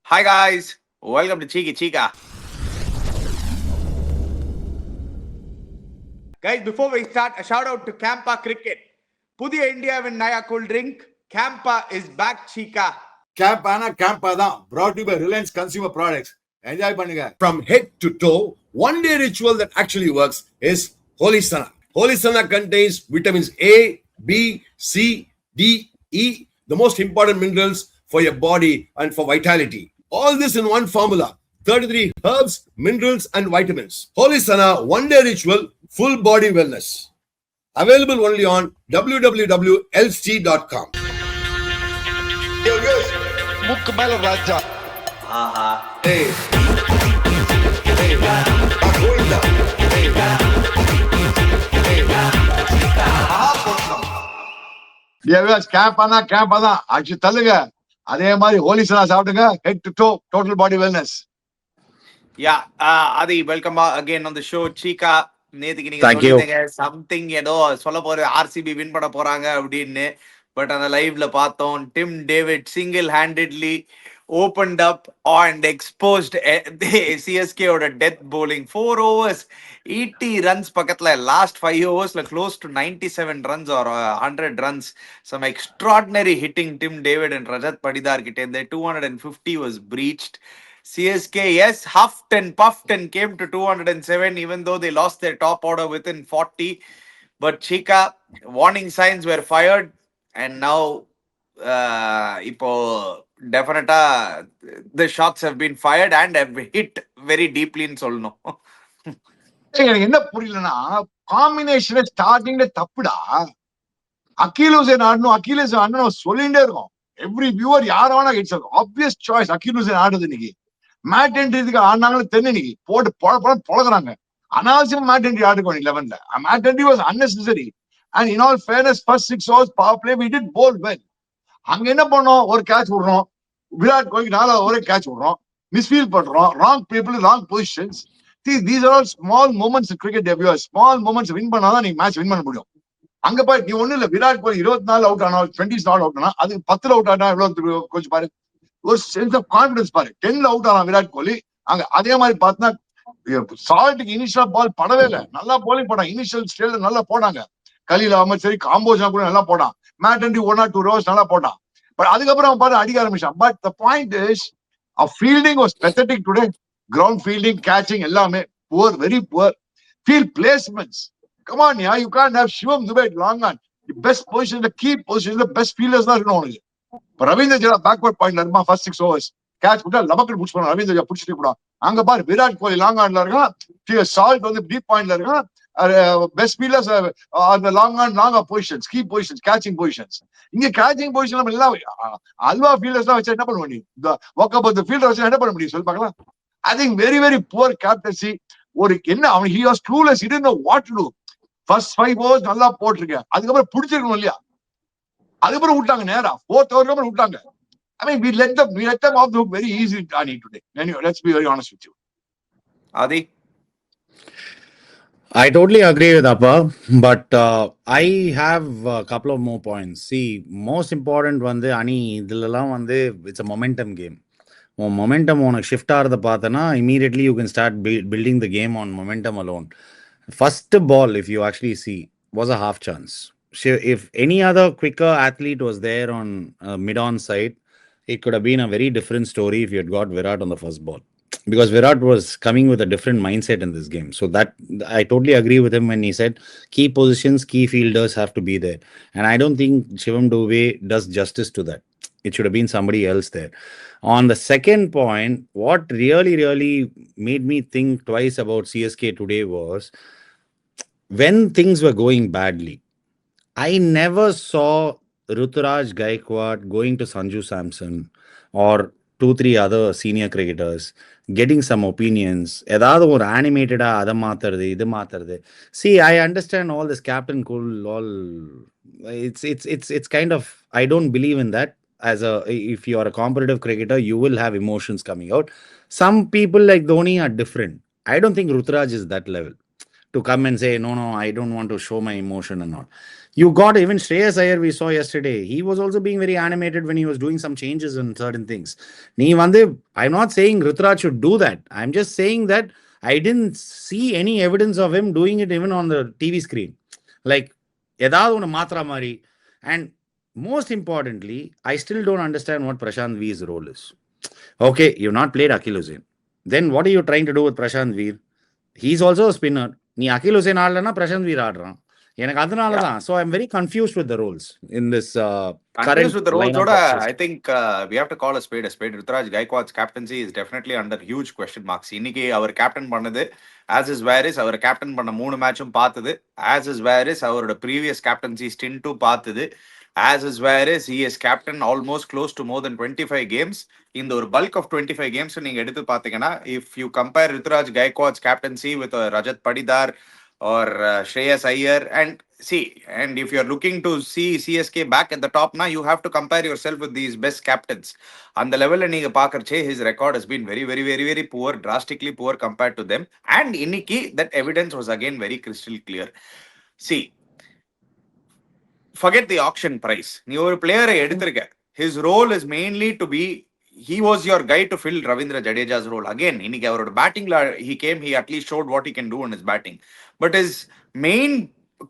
Hi guys, welcome to Cheeka. Guys, before we start, a shout out to Campa Cricket. Pudiya India win Naye cool drink. Campa is back, Cheeka. Campa தான் brought to you by Reliance Consumer Products. Enjoy பண்ணுங்க. From head to toe, one day ritual that actually works is Holy Sana. Holy Sana contains vitamins A, B, C, D, E, the most important minerals for your body and for vitality. All this in one formula. 33 herbs, minerals and vitamins. Holy Sana one day ritual, full body wellness. Available only on www.lc.com. Mukk Mela Raja. Hey. Campa தான் actually தள்ளுங்க. அதே மாதிரி ஹோலி சனா சாப்பிடுங்க. Head to to total body wellness. Yeah, Adi, welcome again on the show, Cheeka. நேத்துக்கு நீங்க சொல்லிருந்தீங்க something ஏதோ சொல்ல போற ஆர்சிபி வின் பண்ண போறாங்க அப்படின்னு. பட் அந்த லைவ்ல பார்த்தோம் Tim David single handedly opened up and exposed CSK ஓட டெத் bowling. 4 overs 80 runs பக்கத்துல last 5 ஓவர்ஸ்ல close to 97 runs or 100 runs. Some extraordinary hitting Tim David and Rajat Patidar கிட்ட இந்த 250 was breached. CSK, yes, huffed and puffed and came to 207 even though they lost their top order within 40. But Cheeka, warning signs were fired and now இப்போ டெஃபினட்டா the shots have been fired and have hit very deeply ன்னு சொல்லணும். எனக்கு என்ன புரியலன்னா combination ஸ்டார்டிங்ல தப்புடா. அகில் ஹுசைன் ஆடணும் சொல்லிட்டே இருக்கும். எவ்ரி வியூவர் யார வேணா it's obvious choice. Akeal Hosein ஆடுறது இன்னைக்கு மேட் என்ட்ரிக்கு ஆடினாங்கன்னு தெரிஞ்சு இன்னைக்கு போட்டு பொழகுறாங்க. அனாவசியம் மேட் என்ட்ரி ஆடுக்கோ 11ல. Matt Henry was unnecessary and in all fairness first 6 overs power play we did bowl well. அங்க என்ன பண்ணோம், ஒரு கேட்ச் விடுறோம், விராட் கோலிக்கு 4வது ஒரே கேட்ச் விடுறோம், மிஸ்ஃபீல் பண்றோம், wrong people wrong positions. These are all small moments cricket debut. Small moments win பண்ணாதான் நீங்க மேட்ச் வின் பண்ண முடியும். அங்க போய் நீ ஒண்ணு இல்ல, விராட் கோலி 24 அவுட் ஆனா 20 அவுட் ஆனா அது 10ல அவுட் ஆனா எவ்வளவு கொஞ்சம் பாரு, ஒரு சென்ஸ் ஆஃப் கான்பிடன்ஸ் பாரு. 10ல அவுட் ஆனா விராட் கோலி அங்க அதே மாதிரி பார்த்தா சால்ட்டுக்கு இனிஷியலா பால் படவே இல்லை, நல்லா போலிங் போட்டாங்க. இனிஷியல் ஸ்டேஜ்ல நல்லா போனாங்க. கலீல் அஹமத் சரி, காம்போஜா கூட நல்லா போட்டான். மேட் அண்டி 1 or 2 overs நல்லா போட்டான். பட் அதுக்கப்புறம் அவன் பாரு அடிக்க ஆரம்பிச்சான். But the point is fielding was pathetic today. Ground fielding, catching எல்லாமே poor, very poor. Field placements, come on யா, you can't have Shivam Dube long on. The best பொசிஷன்ல, கீ பொசிஷன்ல பெஸ்ட் ஃபீல்டர்ஸ் தான் இருக்கணும் உனக்கு. இப்ப ரவீந்திர ஜடேஜா பேக்வர்ட் பாயிண்ட்ல இருமா, ஃபர்ஸ்ட் 6 overs கேட்ச் விட்டா லபக்கு புடிச்சு போனா, ரவீந்திர ஜடேஜா புடிச்சிட்டு போனா. அங்க பாரு விராட் கோலி லாங் ஆன்ல இருக்கான், சால்ட் வந்து டீப் பாயிண்ட்ல இருக்கான். பெஸ்ட் ஃபீல்டர்ஸ் அந்த long on long positions, key positions, catching positions. இங்க கேச்சிங் பொசிஷன் நம்ம எல்லாம் அல்வா ஃபீல்டர்ஸ் தான் வச்சு என்ன பண்ண முடியும்? இந்த ஃபீல்டர் வச்சு என்ன பண்ண முடியும் சொல்லி பார்க்கலாம். I think very very poor captaincy. ஒரு என்ன அவன் he was clueless, he didn't know what to to. First 5 overs நல்லா போட்டுருக்கேன், அதுக்கப்புறம் பிடிச்சிருக்கணும் இல்லையா? அதுக்கப்புறம் விட்டாங்க நேரா 4th over அப்புறம் விட்டாங்க. I mean, we let them off the hook very easily today. Anyway, let's be very honest with you. Adi? I totally agree with Appa, but I have a couple of more points. See, most important வந்து அணி இதுலலாம் வந்து it's a momentum game. Momentum உனக்கு shift ஆகிறத பார்த்தனா immediately you can start building the game on momentum alone. First ball, if you actually see, was a half chance. If any other quicker athlete was there on mid-on side, it could have been a very different story if you had got Virat on the first ball. Because Virat was coming with a different mindset in this game. So that I totally agree with him when he said key positions, key fielders have to be there. And I don't think Shivam Dube does justice to that. It should have been somebody else there. On the second point, what really made me think twice about CSK today was when things were going badly, I never saw Ruturaj Gaikwad going to Sanju Samson or 2-3 other senior cricketers getting some opinions. ஏதாவது ஒரு அனிமேட்டடா அதை மாத்துறது இது மாத்துறது. See, I understand all this captain cool, all it's kind of, I don't believe in that. As a, if you are a competitive cricketer, you will have emotions coming out. Some people like Dhoni are different. I don't think Ruturaj is that level to come and say no, I don't want to show my emotion and all. You got even Shreyas Iyer we saw yesterday. He was also being very animated when he was doing some changes in certain things. I'm not saying Ruturaj should do that. I'm just saying that I didn't see any evidence of him doing it even on the TV screen. Like, ஏதாவது ஒன்று மாத்திர மாதிரி. And most importantly, I still don't understand what Prashant Veer's role is. Okay, you've not played Akhil Hussain. Then what are you trying to do with Prashant Veer? He's also a spinner. நீ அகில் Hussein ஆடலன்னா Prashanth Veer ஆடுறான். எனக்கு அதனால தான். So I'm very confused with the roles in this current Confused with the roles. lineup. I think we have to call a spade a spade. Ruturaj Gaikwad's captaincy is definitely under huge question marks. இன்னைக்கு அவர் captain பண்ணது as is Varis, அவர் captain பண்ண 3 மேட்சும் பார்த்தது as is Varis, அவரோட previous captaincy stintum பார்த்தது as is Varis, he is captain almost close to more than 25 games. இந்த ஒரு bulk of 25 games நீங்க எடுத்து பார்த்தீங்கன்னா, if you compare Ruturaj Gaikwad's captaincy with Rajat Patidar or Shreyas Iyer, and if you're looking to see CSK back at the top now, you have to compare yourself with these best captains. On the level நீங்க பார்க்கறச்சே, his record has been very, very, very, very poor, drastically poor compared to them. And இன்னைக்கு that evidence was again very crystal clear. See, forget the auction price. நீ ஒரு பிளேயரை எடுத்திருக்க. His role is mainly to be, he was your guy to fill Ravindra Jadeja's role. Again, இன்னைக்கு அவரோட பேட்டிங்ல he at least showed what he can do in his batting. But his main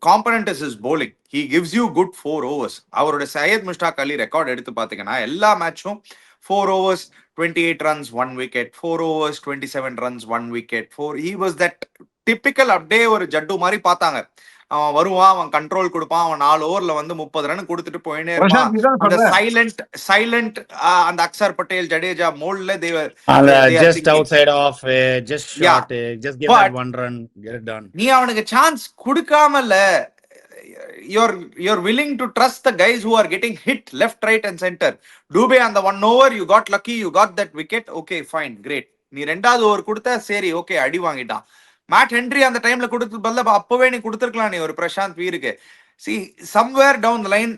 component is his bowling. He gives you good 4 overs. அவரோட Syed Mushtaq Ali record எடுத்து பார்த்தீங்கன்னா, எல்லா மேட்சும் 4 overs, 28 runs, 1 wicket, 4 overs, 27 runs, 1 wicket, 4. He was that typical அப்படியே ஒரு ஜட்டு மாதிரி பார்த்தாங்க. அவன் வருவான், அவன் கண்ட்ரோல் கொடுப்பான், அவன் 4 ஓவர்ல வந்து 30 ரன் கொடுத்துட்டு போயினே இருப்பான். அந்த சைலண்ட் அந்த Axar Patel Jadeja மோல்ட்ல just outside off, just short, just give that 1 run, get it done. நீ அவனுக்கு chance கொடுக்காமல, you're willing to trust the guys who are getting hit left, right and center. Dube on the 1 over, you got lucky, you got that wicket, okay fine, great. நீ ரெண்டாவது over கொடுத்த, சரி okay அடி வாங்கிட்டான். Mat Henry அந்த டைம்ல கொடுத்து பதில அப்பவே நீ கொடுத்துருக்கலாம் நீ ஒரு Prashanth வீருக்கு. See, somewhere down the line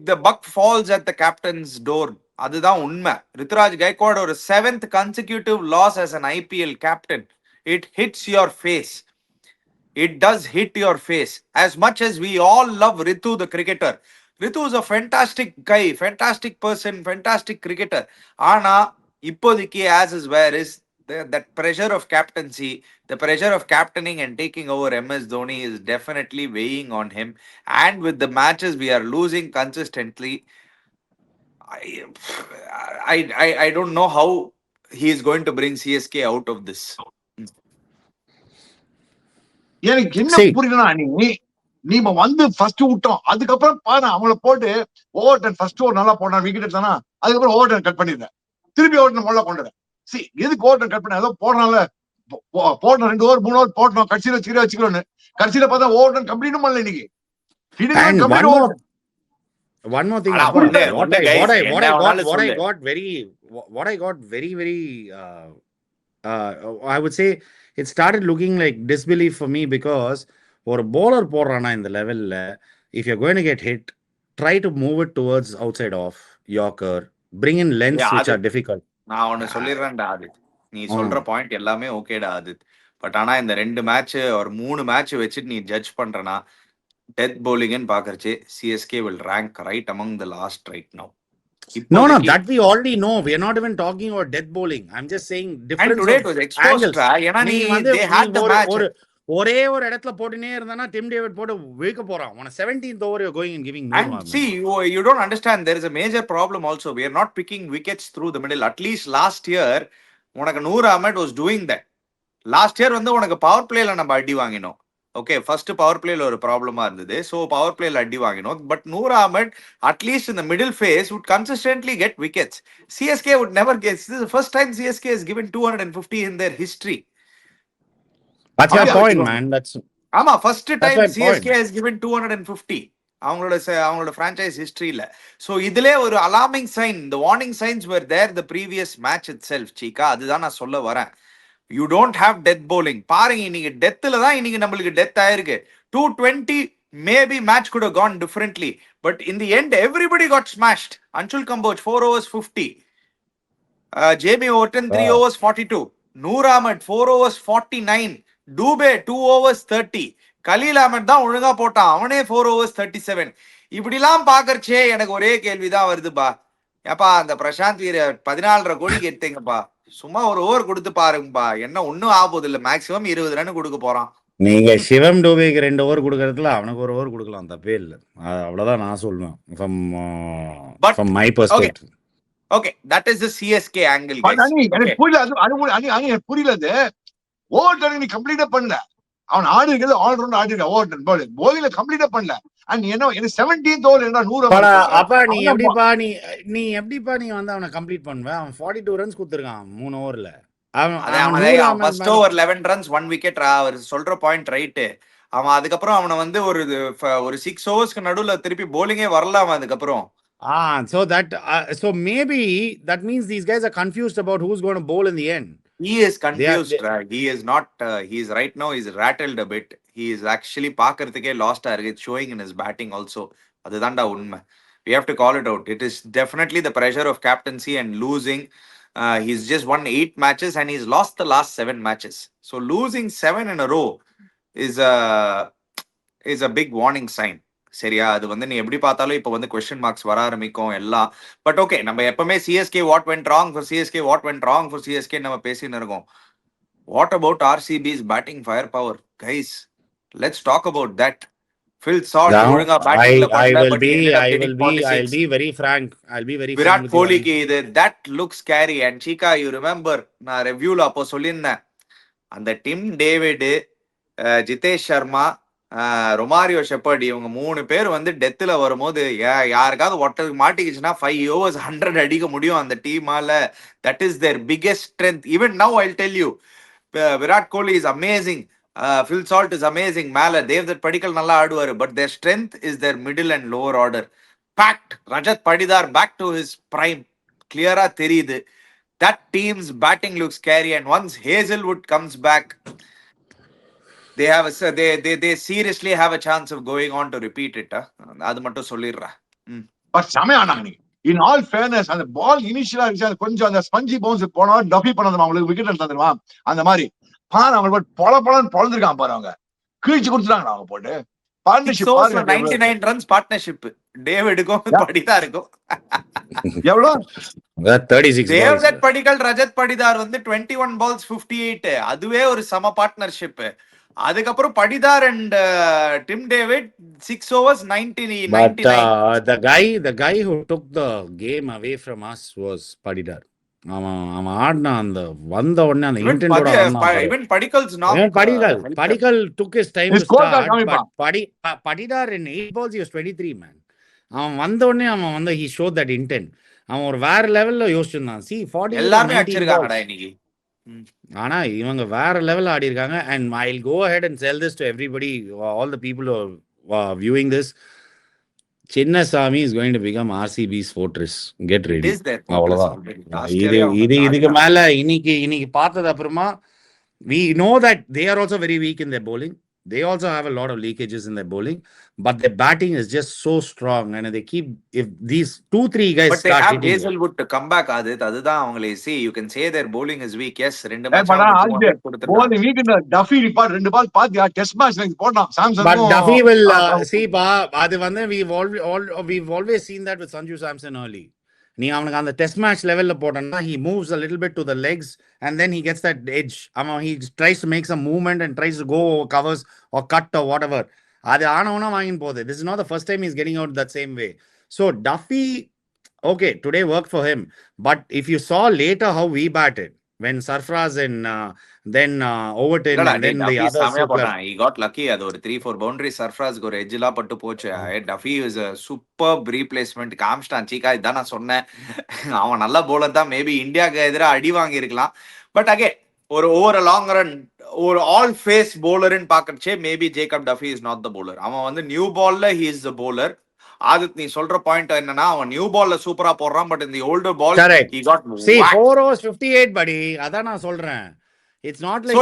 the buck falls at the captain's door. அதுதான் உண்மை. ருத்துராஜ் கைக்வாட் ஒரு 7th consecutive loss as an IPL captain. It hits your face. It does hit your face. As much as we all love Ritu the cricketer, Ritu is a fantastic guy, fantastic person, fantastic cricketer. ஆனா இப்போதைக்கு as is where is that pressure of captaincy, the pressure of captaining and taking over MS Dhoni is definitely weighing on him. And with the matches we are losing consistently, I don't know how he is going to bring CSK out of this. எனக்கு என்ன புரியலனா, நீ வந்து first விட்டோம், அதுக்கப்புறம் பாரு அவங்கள போட்டு over ton first over நல்லா போனா விக்கெட் எடுத்தானா, அதுக்கப்புறம் ஓவர் டன் கட் பண்ணிடுறேன், திருப்பி ஓவர் டன் முதல்ல கொண்டுறேன். சி எதுக்கு ஓவர் டன் கட் பண்ண, ஏதோ போடனால போடணும், 2 over 3 over போடணும், கடைசியில வச்சுக்கணும்னு. கடைசியில பார்த்தா ஓவர் டன் கம்ப்ளீட்டும் பண்ணல இன்னைக்கு. One more thing, what I got very I would say it started looking like disbelief for me, because ஒரு bowler போடுறானா இந்த லெவல்ல, if you're going to get hit, try to move it towards outside off, yorker, bring in lengths which are difficult. நான் ஒன்னு சொல்லிடுறேன்டா ஆதித், நீ சொல்ற point எல்லாமே ஓகேடா ஆதித். But ஆனா இந்த 2 மேட்ச் ஒரு 3 மேட்ச் வச்சுட்டு நீ ஜட்ஜ் பண்றனா, டெத் bowling பாக்கறச்சே CSK will rank right among the last right now. No, that we already know. We are not even talking about death bowling. I'm just saying difference. And today it was exposed. They had the match. ஒரே ஒரு இடத்துல போட்டுனே இருந்தானா Tim David போட்டு வீக்க போறான். On 17th over you're going and giving no. And see, you don't understand, there is a major problem also. We are not picking wickets through the middle. At least last year உனக்கு Noor Ahmad was doing that. Last year வந்து உனக்கு power பிளேல நம்ம அடி வாங்கினோம். Okay, first power பிளேல ஒரு ப்ராப்ளமா இருந்தது. ஸோ பவர் பிளேல அடி வாங்கினோம். பட் நூர் அஹ்மத் அட்லீஸ்ட் இந்த middle phase would consistently get wickets. CSK would never get. This is the first time CSK has given 250 in their history. That's your point, man. ஆமா, first time CSK has given 250 அவங்களோட franchise historyல. So இதுல ஒரு alarming sign, the warning signs were there the previous match itself. சீக்கா, அதுதான் நான் சொல்ல வரேன். You don't have death bowling. பாருங்க, இன்னைக்கு டெத்ல தான் இன்னைக்கு நம்மளுக்கு டெத் ஆயிருக்கு. 220 maybe match could have gone differently, but in the end everybody got smashed. Anshul Kamboj 4 overs 50, Jamie Orton 3 overs 42, Noor Ahmed 4 overs 49, Dube 2 overs 30. Khaleel Ahmed தான் ஒழுங்கா போட்டான், அவனே 4 overs 37. இப்படிலாம் பாக்கறச்சே எனக்கு ஒரே கேள்விதான் வருதுப்பா. ஏப்பா அந்த பிரசாந்த் வீர 14.5 கோடிக்கு எடுத்தீங்கப்பா, சும்மா ஒரு ஓவர் கொடுத்து பாருங்கப்பா, என்ன ஒன்னும் ஆகுது இல்ல, மேக்சிமம் 20 ரன் கொடுக்க போறான். நீங்க சிவம் டூபேக்கு 2 ஓவர் கொடுக்கறதுல அவனுக்கு ஒரு ஓவர் கொடுக்கலாம், தப்பே இல்லை. அவ்வளவுதான் நான் சொல்லுவேன் from my perspective. Okay, that is the CSK angle, guys. எனக்கு புரியல, அது புரியல. அது ஓவர் டர்னிங் நீ கம்ப்ளீட்டா பண்ணல. அவன் ஆடு இருக்கிறது ஆல் ரவுண்ட் ஆடி ஓவர் டர்ன் போலிங்ல கம்ப்ளீட்டா பண்ணல. அண்ட் என்ன 17th ஓவர் என்ன 100. அப்ப நீ எப்படிப்பா நீ வந்து அவனை கம்ப்ளீட் பண்ணுவ? அவன் 42 ரன்ஸ் கொடுத்துருக்கான் 3 ஓவர்ல. அவன் ஃபர்ஸ்ட் ஓவர் 11 ரன்ஸ் 1 விக்கெட். அவர் சொல்ற பாயிண்ட் ரைட்டு. அவன் அதுக்கப்புறம் அவனை வந்து ஒரு 6 ஓவர்ஸ்க்கு நடுவுல திருப்பி போலிங்கே வரலாம் அதுக்கப்புறம். So maybe that means these guys are confused about who's going to bowl in the end. He is confused. He is not. He is right now. He's rattled a bit. He is actually பாக்கிறதுக்கே lost ஆ இருக்கு. It's showing in his batting also. அதுதான்டா உண்மை. We have to call it out. It is definitely the pressure of captaincy and losing. He's just won 8 matches and he's lost the last 7 matches. So losing 7 in a row is a big warning sign. சரியா? அது வந்து நீ எப்படி பார்த்தாலும் இப்போ வந்து question marks வர ஆரம்பிக்கும் எல்லாம். பட் ஓகே, நம்ம எப்பவுமே CSK what went wrong for CSK நம்ம பேசின்னு இருக்கோம். What about RCB's batting fire power guys? Let's talk about that. Phil Salt ஒழுங்கா பேட்டிங்ல பண்ணல, பட் I'll be very frank. Virat கோலிக்கு இது that looks scary. and Cheeka, you remember நான் ரிவ்யூல அப்போ சொல்லியிருந்தேன், அந்த Tim David, Jitesh Sharma, Romario shepherd, இவங்க 3 பேர் வந்து டெத்துல வரும்போது யாருக்காவது ஒட்டருக்கு மாட்டிக்கிச்சுன்னா 5 overs 100 அடிக்க முடியும் அந்த டீமால. That is their biggest strength. Even now I tell you, Virat Kohli is amazing, Phil Salt is amazing, மேல தேவ்தத் படிக்கல் நல்லா ஆடுவாரு, but their strength is their middle and lower order. Packed. Rajat Patidar back to his prime. Clear-ஆ தெரியுது. That team's batting looks scary, and once Hazelwood comes back, they seriously have a chance of going on to repeat it. அது மட்டும் சொல்லிடுறா. But சமயானாங்க நீ. In all fairness, அந்த பால் இனிஷியலா இருந்துச்சு, கொஞ்சம் அந்த ஸ்பஞ்சி bounce போனா டஃபி பண்ணதுமா அவங்களுக்கு விக்கெட் எடுத்துருவா. அந்த மாதிரி பாரு அவங்க பொலன்னு பொழந்திருக்கான் பாரு, அவங்க கீழ்ச்சி கொடுத்துட்டாங்க அவங்க போட்டு. பார்ட்னர்ஷிப் 99 ரன்ஸ் பார்ட்னர்ஷிப் டேவிடுக்கும் படிதாருக்கும். எவ்வளவு? 36. தேவ்தத் படிக்கல் ரஜத் படிதார் வந்து 21 balls 58. அதுவே ஒரு சம பார்ட்னர்ஷிப். அதுக்கப்புறம் Patidar and Tim David 6 overs 99. But the guy who took the game away from us was Padidar. அவன் ஆடினா அந்த வந்த உடனே அந்த இன்டென்டோட even Padical's not Padikkal took his time to start, but Padidar in 8 balls he was 23 man. அவன் வந்த உடனே அவன் வந்து he showed that intent. அவன் ஒரு வேற லெவல்ல யோசிச்சிருந்தான். See 40 எல்லாரும் அடிச்சிருக்காங்கடா இன்னைக்கு. ஆனா இவங்க வேற லெவல் ஆடி இருக்காங்க. And I'll go ahead and sell this to everybody, all the people who are viewing this. Chinnasamy is going to become RCB's fortress. Get ready. அவ்வளவுதான். இதுக்கு மேல இன்னைக்கு பார்த்தது அப்புறமா we know that they are also very weak in their bowling. They also have a lot of leakages in their bowling, but their batting is just so strong, and they keep, if these 2-3 guys but start they have hitting Hazelwood to come back. அதுதான் அவங்களே see, you can say their bowling is weak. Yes, ரெண்டு match bowling weak in the Duffy report 2 பால் பாத்தியா test மேட்ச்ல போட்டான் Samson. but Duffy will see அது வந்து we've always seen that with Sanju Samson early. நீ அவனுக்கு அந்த டெஸ்ட் மேட்ச் லெவல்ல போட்டனா he moves a little bit to the legs and then he gets that edge. he tries to make some movement and tries to go over covers or cut or whatever. அது ஆனவனா வாங்கின்னு போகுது. This is not the first time he's getting out that same way. So Duffy, okay, today worked for him, but if you saw later how we batted when Sarfraz and then Overton and then the other he got lucky. அது ஒரு 3-4 boundary Sarfraz ஒரு edgeல பட்டு போச்சு. Duffy is a superb replacement. காம்ஸ்டான் சீக்கா இதான் நான் சொன்னேன். அவன் நல்ல bowler தான். மேபி இந்தியாக்கு எதிராக அடி வாங்கி இருக்கலாம். பட் அகைன் ஒரு ஓவர் லாங் ரன் ஒரு ஆல் ஃபேஸ் bowlerன்னு பார்க்கறச்சே maybe Jacob Duffy is not the bowler. அவன் வந்து நியூ பால்ல he is the bowler. ஆதித் நீ சொல்ற பாயிண்ட் என்னன்னா அவன் நியூ பால்ல சூப்பரா போடுறான், பட் இந்த older ball he got see 4 overs 58 buddy. அதான் நான் சொல்றேன். It's not like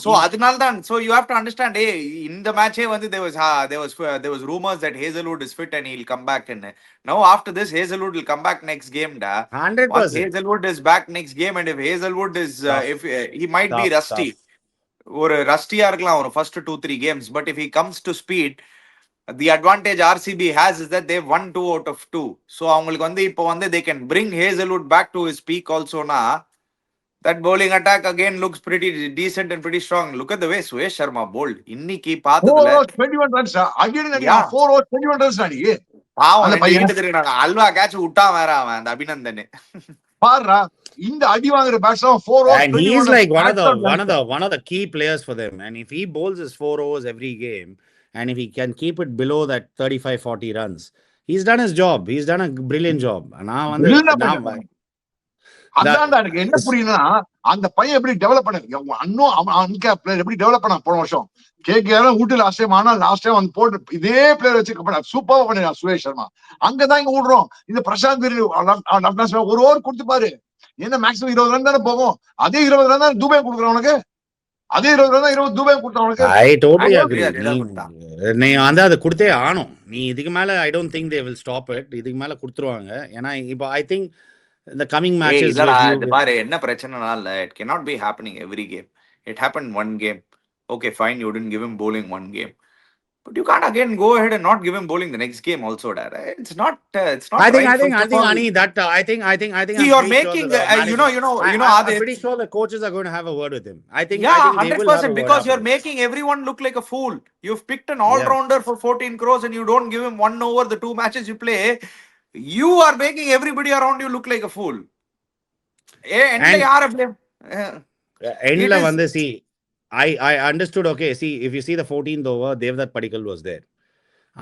so அதனால தான் so you have to understand இந்த மேட்சே வந்து there was rumors that Hazelwood is fit and he'll come back, and now after this Hazelwood will come back next game 100%. Hazelwood is back next game, and if Hazelwood is if he might be rusty. ஒரு ரஸ்டியா இருக்கலாம் ஒரு first 2-3 games, but if he comes to speed, the advantage RCB has is that they've won 2 out of 2. So அவங்களுக்கு வந்து இப்போ வந்து they can bring Hazelwood back to his peak also na. That bowling attack again looks pretty decent and pretty strong. Look at the way Suresh Sharma bowled. இன்னைக்கு 4 பார்த்ததுல overs 21 runs அடிக்கடி Yeah. 4 overs 21 runs அடி பாவம் அந்த 2 பையன் hit திருக்கினாங்க. Halwa catch விட்டா வேற அவன் அந்த அபிநந்தன். பாருடா இந்த அடி வாங்குற batsman 4 overs And 21 he's runs. like one of That's the one of the key players for them. And if he bowls his 4 overs every game, and if he can keep it below that 35-40 runs, he's done his job. He's done a brilliant job. நான் வந்து இல்ல நான் பண்ண அதான் எனக்கு என்ன புரியுதுன்னா அந்த பையன் எப்படி டெவலப் பண்ண இன்னும் அவன் அன்கேப் பிளேயர் எப்படி டெவலப் பண்ண போன வருஷம் கேகேஆர் வீட்டு லாஸ்ட் டைம் ஆனா லாஸ்ட் டைம் வந்து போட்டு இதே பிளேயர் வச்சு சூப்பரா பண்ணிடலாம் சுரேஷ் சர்மா. அங்கதான் இங்க விடுறோம் இந்த பிரசாந்த் ஒரு ஓவர் கொடுத்துப்பாரு என்ன மேக்ஸிமம் 20 ரன் தானே போகும். அதே 20 ரன் தான் துபாய் கொடுக்குறோம் உனக்கு. அதே 20 ரன் தான் 20 துபாய் கொடுத்தா உனக்கு. I totally agree. நீ வந்து அதை கொடுத்தே ஆனும். நீ இதுக்கு மேல I don't think they will stop it. இதுக்கு மேல கொடுத்துருவாங்க. ஏன்னா இப்போ I think the coming matches இல்லடா இது பாரு என்ன பிரச்சனைனா இல்ல, it cannot be happening every game. It happened one game. Okay, fine, you didn't give him bowling one game, but you can't again go ahead and not give him bowling the next game also, Dad. It's not I think football. Ani that I think See, you're making I'm pretty sure the coaches are going to have a word with him. I think Yeah, they will have a 100%, word because after you're this. making everyone look like a fool. You've picked an all-rounder for 14 crores and you don't give him 1 over the 2 matches you play. You are making everybody around you look like a fool. And யார blame? endல வந்து see I understood. Okay, see, if you see the 14th over, Devdutt Padikkal was there.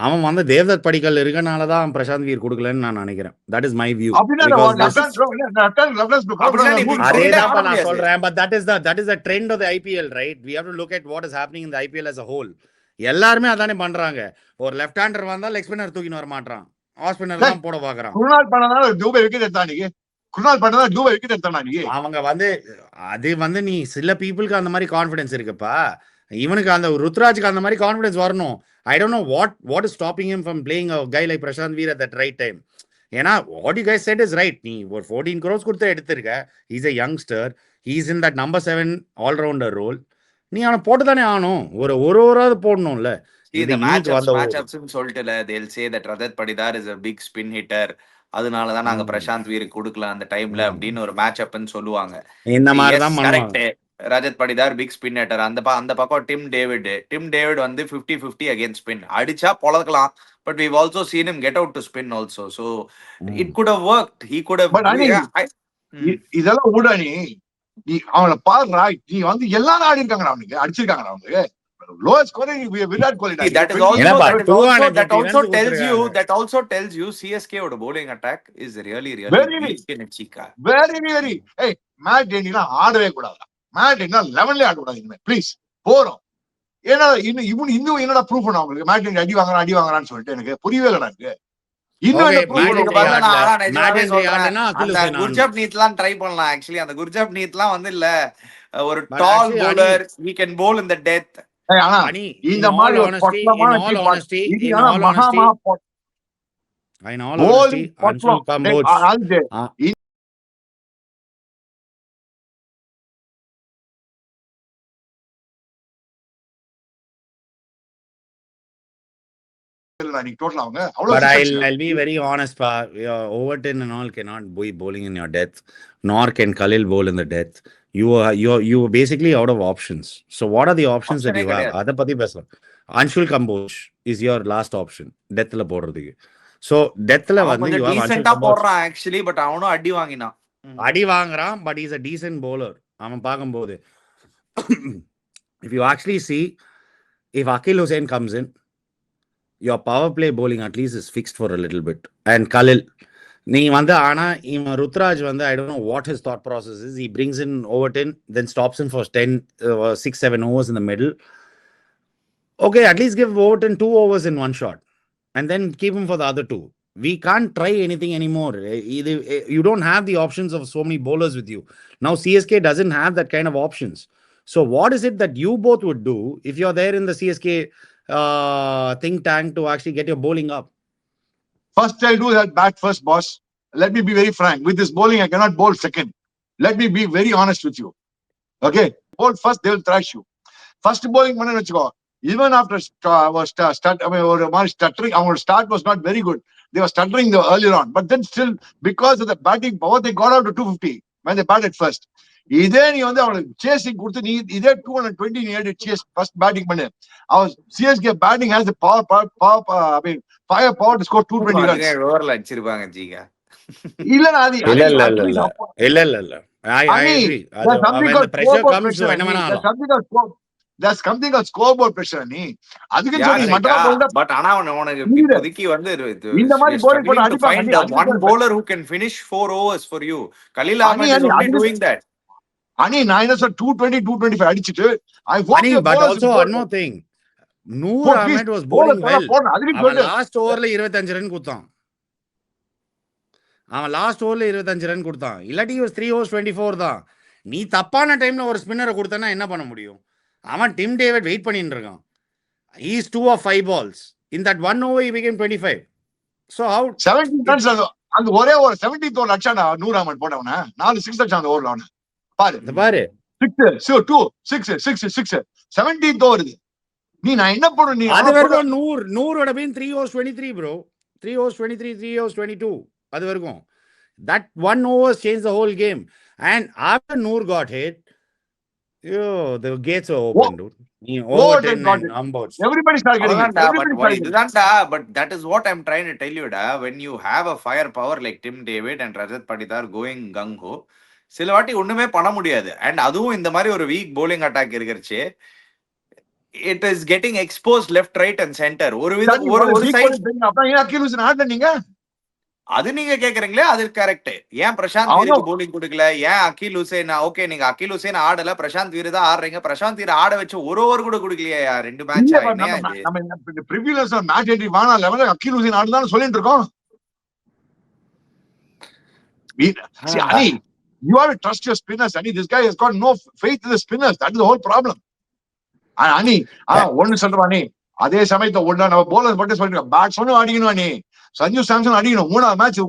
அவன் வந்து தேவ்தத் படிக்கல் இருக்கனால தான் பிரசாந்த் வீர் கொடுக்கலன்னு நான் நினைக்கிறேன். That is my view. அதே தான் நான் சொல்றேன். But that is the trend of the IPL, right? We have to look at what is happening in the IPL as a whole. எல்லாருமே அதானே பண்றாங்க. ஒரு லெஃப்ட் ஹேண்டர் வந்தா லெக் ஸ்பின்னர் தூக்கின்னு வர மாட்டான், ஆஃப் ஸ்பின்னர் தான் போட பாக்குறான். அவங்க வந்து அது வந்து நீ சில பீப்புளுக்கு அந்த மாதிரி கான்ஃபிடன்ஸ் இருக்குப்பா. இவனுக்கு அந்த ருத்ராஜுக்கு அந்த மாதிரி கான்ஃபிடன்ஸ் வரணும். I don't know what is stopping him from playing a guy like Prashant Veer at that right time. ஏன்னா what you guys said is right. நீ ஒரு 14 crores கொடுத்து எடுத்திருக்க. He's a youngster. He's in that number 7 all-rounder role. நீ அவனை போட்டு தானே ஆகணும். ஒரு போடணும்ல. இந்த matchups சொல்லிட்டுல they'll say that Rajat Patidar is a big spin hitter. அதனாலதான் நாங்க பிரசாந்த் வீருக்கு கொடுக்கல அந்த டைம்ல அப்படின்னு ஒரு மேட்ச்அப்னு சொல்லுவாங்க. இந்த மாதிரி தான் பண்ணுவாங்க. Rajat Patidar big spin hitter. அந்த பக்கம் டிம் டேவிட் வந்து 50-50 அகைன்ஸ்ட் ஸ்பின் அடிச்சா பொளக்கலாம். But we've also seen him get out to spin also. So it could have worked. He could have. இதெல்லாம் விட நீ அவனை பாருடா. நீ வந்து எல்லாரும் ஆடி இருக்காங்க, அவனுக்கு அடிச்சிருக்காங்க. அவனுக்கு lowest scorer Virat Kohli. That also tells you CSK oda bowling attack is really weak in Cheeka. Very hey Matt Denny-la ஆடவே கூடாதுடா. Matt Denny 11ல ஆட கூடாது இனிமே ப்ளீஸ். போறோம். ஏன்னா இன்னும் என்னடா ப்ரூஃப் பண்ண உங்களுக்கு Matt Denny அடி வாங்குறான்னு சொல்லிட்டு எனக்கு புரியவே இல்லடா. எனக்கு குர்ஜப் நீத்லாம் ட்ரை பண்ணலாம். ஆக்சுவலி அந்த குர்ஜப் நீத்லாம் வந்து இல்ல ஒரு டால் bowler, he can bowl in the depth. இந்த மாதிரி But I'll be very honest, pa. Overton and all cannot be bowling in your depth, nor can Khalil bowl in the depth. You basically out of options. So what are the options that you have? Adha patti pesala. Anshul Kamboj is your last option. Death la podradhukku. So death la vandu you have Anshul Kamboj actually, but avanu adi vaangran, but he's a decent bowler. Avan paakumbodhu if you actually see, if Akil Hussain comes in, your power play bowling at least is fixed for a little bit. And Khalil, நீ வந்து ஆனா இவன் ருத்ராஜ் வந்து I don't know what his thought process is. He brings in Overton, then stops him for 6-7 overs in the middle. Okay, at least give Overton 2 overs in one shot and then keep him for the other 2. We can't try anything anymore. You don't have the options of so many bowlers with you. Now CSK doesn't have that kind of options. So what is it that you both would do if you're there in the CSK think tank to actually get your bowling up? First, I'll do that bat first, boss. Let me be very frank. With this bowling, I cannot bowl second. Let me be very honest with you. Okay? Bowl first, they will thrash you. First bowling பண்ணன்னு வெச்சுக்கோ, even after ஒரு மாதிரி stuttering, our start was not very good. They were stuttering earlier on, but then still because of the batting power they got out to 250 when they batted first. இதே நீ வந்து அவனுக்கு chasing கொடுத்து நீ இதே 220 நீ எடுத்து சேஸ் ஃபர்ஸ்ட் பேட்டிங் பண்ணு. Our CSK batting has the fire power to score 220 runs. ஓவர்ல அடிச்சிருப்பாங்க ஜீகா. இல்லனா அது இல்ல I agree. When the pressure comes to என்ன வேணாலும் that's something called scoreboard pressure. நீ அதுக்கு சொல்லி மட்டமா போல்டா. பட் ஆனா உனக்கு இப்போதைக்கு வந்து இந்த மாதிரி bowling போட அடிப்பாங்க. one bowler who can finish 4 overs for you. Khalil Ahmed is only doing that. Ani நான் என்ன சொல்ற 220 225 அடிச்சிட்டு I hope Ani, but also one more thing. Noor Ahmed was bowling well. அவன் லாஸ்ட் ஓவர்ல 25 ரன் கொடுத்தான். அவன் லாஸ்ட் ஓவர்ல 25 run கொடுத்தான். இல்லாட்டி 3 overs 24 தான். நீ தப்பான டைம்ல ஒரு ஸ்பின்னரை கொடுத்தனா என்ன பண்ண முடியும்? அவன் டிம் டேவிட் வெயிட் பண்ணிட்டு இருக்கான். He is 2 of 5 balls. In that one over he became 25. So how 17 runs அந்த ஒரே ஒரு 17th ஓவர் அடிச்சானா நூர் அஹ்மத் போட்டவன 4 6 அடிச்சான் அந்த ஓவர்ல அவன. பாரு 6 2 6 6 6 17th ஓவர் இது. நான் என்ன பண்ணு நீ அது வரைக்கும் நூரோட been 3 overs 23 bro. 3 overs 23 3 overs 22 அது வரைக்கும். That one over changed the whole game. And after Noor got hit, the gates were open, dude. Overton and Umbots. Everybody started getting it. But that is what I'm trying to tell you, da. When you have a firepower like Tim David and Rajat Patidar going gung-ho, சில வாட்டி ஒண்ணுமே பண்ண முடியாது. And அதுவும் இந்த மாதிரி ஒரு weak bowling attack இருக்கிறச்சு, it is getting exposed left, right and center. ஒரு சைடு நீங்க அது நீங்க கேக்குறீங்களே, அது கரெக்ட். ஏன் பிரசாந்த் வீருக்கு போலிங் கொடுக்கல? ஏன் அகில் ஹுசேன்? ஓகே, நீங்க அகில் ஹுசேன் ஆடல, பிரசாந்த் வீர் தான் ஆடுறீங்க. பிரசாந்த் வீர் ஆட வச்சு ஒரு ஓவர் கூட கொடுக்கலையா? 2 மேட்ச் நம்ம ப்ரிவியஸ் மேட்ச் என்ட்ரி வானா லெவல்ல அகில் ஹுசேன் ஆடுதான்னு சொல்லிட்டு இருக்கோம். Ani, you have to trust your spinners. Ani, this guy has got no faith in the spinners. That is the whole problem. Ani, ஒன்னு சொல்றேன் நீ, அதே சமயத்தை ஒண்ணா நம்ம போலர்ஸ் மட்டும் சொல்லிட்டு பேட்ஸ்மேனும் அடிக்கணும். நீ சஞ்சு சாம்சன் அடிக்கணும். 3வது மேட்ச்